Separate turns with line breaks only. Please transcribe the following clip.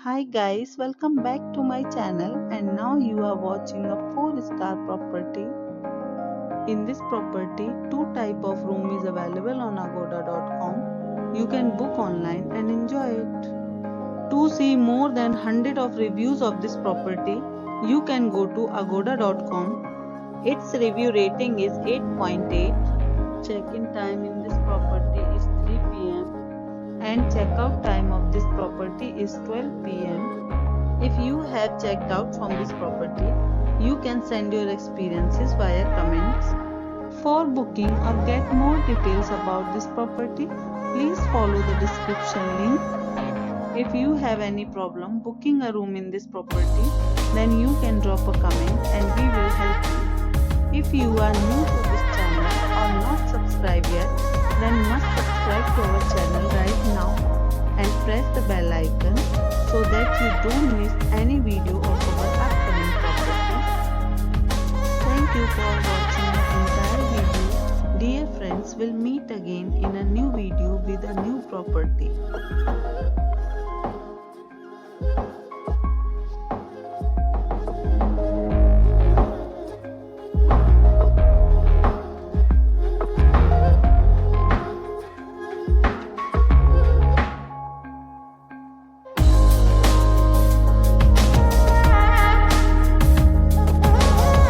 Hi guys, welcome back to my channel and now you are watching a 4-star property. In this property, two type of room is available on agoda.com. You can book online and enjoy it. To see more than 100 of reviews of this property, you can go to agoda.com. Its review rating is 8.8. Check-in time in this property is 3 p.m. and checkout time of this property is 12 p.m. If you have checked out from this property, you can send your experiences via comments. For booking or get more details about this property, please follow the description link. If you have any problem booking a room in this property, then you can drop a comment and we will help you. If you are new to this channel or not subscribed yet, then must subscribe to our channel right now and press the bell icon so that you don't miss any video of our upcoming property. Thank you for watching the entire video. Dear friends, we'll meet again in a new video with a new property.